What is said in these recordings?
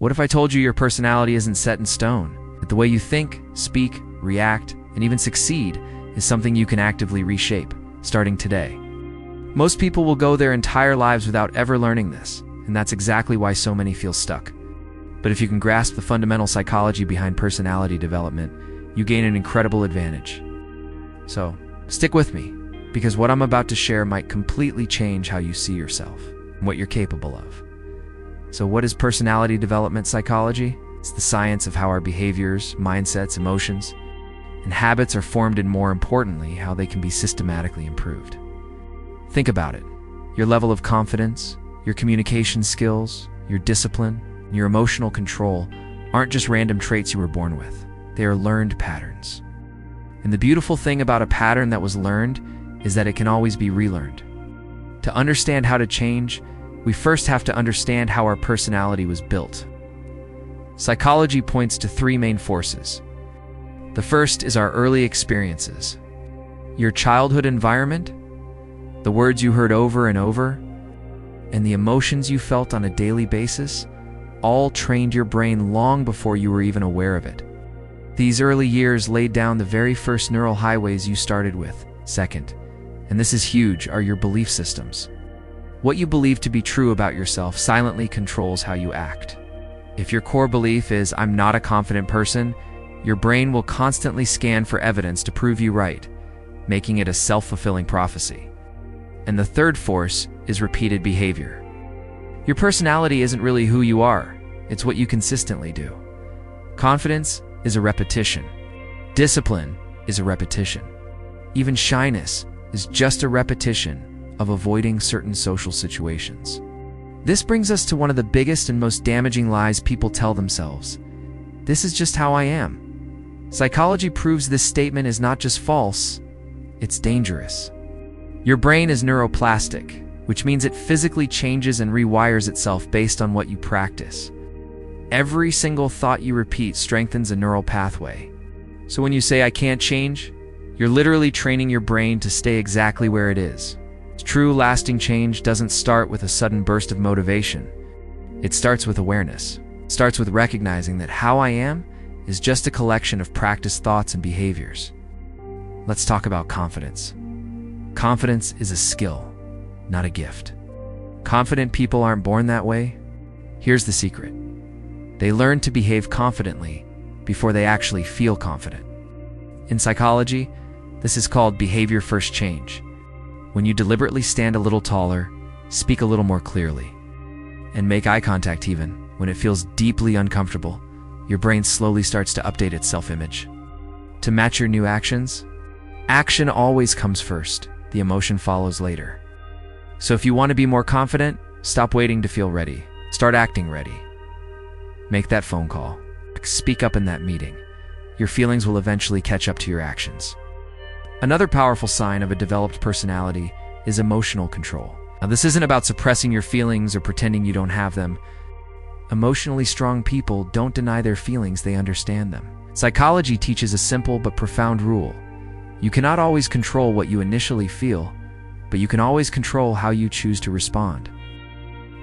What if I told you your personality isn't set in stone? That the way you think, speak, react, and even succeed is something you can actively reshape, starting today. Most people will go their entire lives without ever learning this, and that's exactly why so many feel stuck. But if you can grasp the fundamental psychology behind personality development, you gain an incredible advantage. So, stick with me, because what I'm about to share might completely change how you see yourself and what you're capable of. So what is personality development psychology? It's the science of how our behaviors, mindsets, emotions, and habits are formed, and more importantly, how they can be systematically improved. Think about it. Your level of confidence, your communication skills, your discipline, and your emotional control aren't just random traits you were born with. They are learned patterns. And the beautiful thing about a pattern that was learned is that it can always be relearned. To understand how to change, we first have to understand how our personality was built. Psychology points to three main forces. The first is our early experiences. Your childhood environment, the words you heard over and over, and the emotions you felt on a daily basis, all trained your brain long before you were even aware of it. These early years laid down the very first neural highways you started with. Second, and this is huge, are your belief systems. What you believe to be true about yourself silently controls how you act. If your core belief is, "I'm not a confident person," your brain will constantly scan for evidence to prove you right, making it a self-fulfilling prophecy. And the third force is repeated behavior. Your personality isn't really who you are, it's what you consistently do. Confidence is a repetition. Discipline is a repetition. Even shyness is just a repetition of avoiding certain social situations. This brings us to one of the biggest and most damaging lies people tell themselves. This is just how I am. Psychology proves this statement is not just false, it's dangerous. Your brain is neuroplastic, which means it physically changes and rewires itself based on what you practice. Every single thought you repeat strengthens a neural pathway. So when you say, "I can't change," you're literally training your brain to stay exactly where it is. True, lasting change doesn't start with a sudden burst of motivation. It starts with awareness. It starts with recognizing that how I am is just a collection of practiced thoughts and behaviors. Let's talk about confidence. Confidence is a skill, not a gift. Confident people aren't born that way. Here's the secret. They learn to behave confidently before they actually feel confident. In psychology, this is called behavior first change. When you deliberately stand a little taller, speak a little more clearly, and make eye contact even when it feels deeply uncomfortable, your brain slowly starts to update its self-image. To match your new actions, action always comes first. The emotion follows later. So if you want to be more confident, stop waiting to feel ready. Start acting ready. Make that phone call. Speak up in that meeting. Your feelings will eventually catch up to your actions. Another powerful sign of a developed personality is emotional control. Now, this isn't about suppressing your feelings or pretending you don't have them. Emotionally strong people don't deny their feelings, they understand them. Psychology teaches a simple but profound rule. You cannot always control what you initially feel, but you can always control how you choose to respond.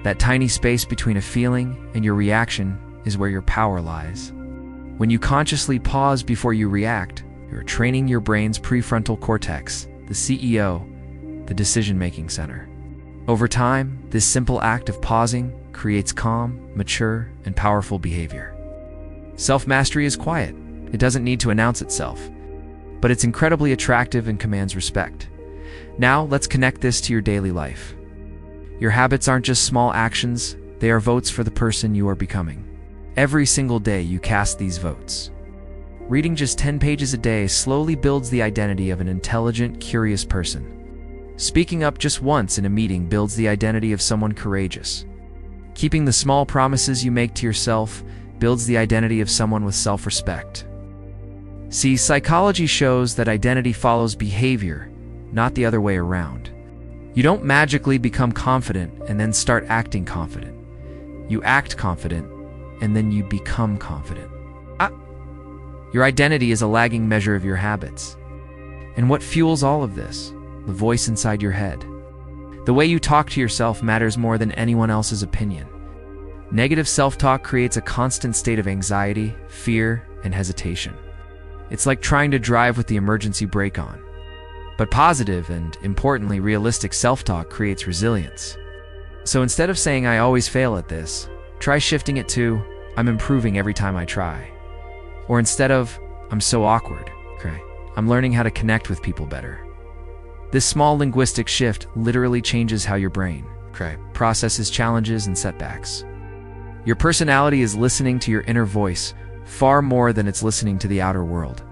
That tiny space between a feeling and your reaction is where your power lies. When you consciously pause before you react, you're training your brain's prefrontal cortex, the CEO, the decision-making center. Over time, this simple act of pausing creates calm, mature, and powerful behavior. Self-mastery is quiet. It doesn't need to announce itself, but it's incredibly attractive and commands respect. Now, let's connect this to your daily life. Your habits aren't just small actions, they are votes for the person you are becoming. Every single day you cast these votes. Reading just 10 pages a day slowly builds the identity of an intelligent, curious person. Speaking up just once in a meeting builds the identity of someone courageous. Keeping the small promises you make to yourself builds the identity of someone with self-respect. See, psychology shows that identity follows behavior, not the other way around. You don't magically become confident and then start acting confident. You act confident, and then you become confident. Your identity is a lagging measure of your habits. And what fuels all of this? The voice inside your head. The way you talk to yourself matters more than anyone else's opinion. Negative self-talk creates a constant state of anxiety, fear, and hesitation. It's like trying to drive with the emergency brake on. But positive and, importantly, realistic self-talk creates resilience. So instead of saying, "I always fail at this," try shifting it to, "I'm improving every time I try." Or instead of, "I'm so awkward," okay, "I'm learning how to connect with people better." This small linguistic shift literally changes how your brain, okay, processes challenges and setbacks. Your personality is listening to your inner voice far more than it's listening to the outer world.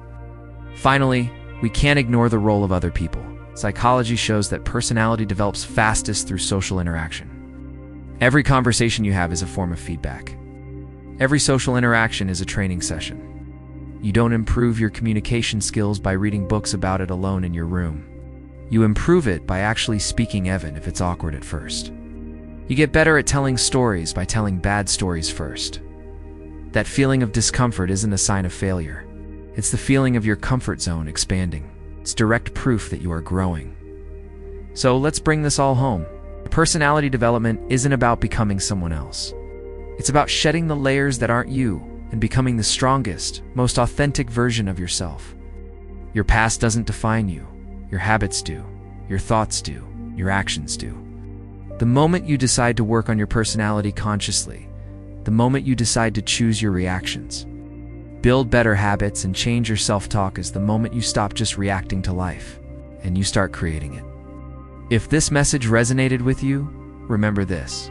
Finally, we can't ignore the role of other people. Psychology shows that personality develops fastest through social interaction. Every conversation you have is a form of feedback. Every social interaction is a training session. You don't improve your communication skills by reading books about it alone in your room. You improve it by actually speaking even if it's awkward at first. You get better at telling stories by telling bad stories first. That feeling of discomfort isn't a sign of failure. It's the feeling of your comfort zone expanding. It's direct proof that you are growing. So let's bring this all home. Personality development isn't about becoming someone else. It's about shedding the layers that aren't you and becoming the strongest, most authentic version of yourself. Your past doesn't define you. Your habits do. Your thoughts do. Your actions do. The moment you decide to work on your personality consciously, the moment you decide to choose your reactions, build better habits and change your self-talk is the moment you stop just reacting to life and you start creating it. If this message resonated with you, remember this: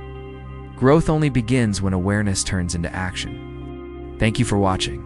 growth only begins when awareness turns into action. Thank you for watching.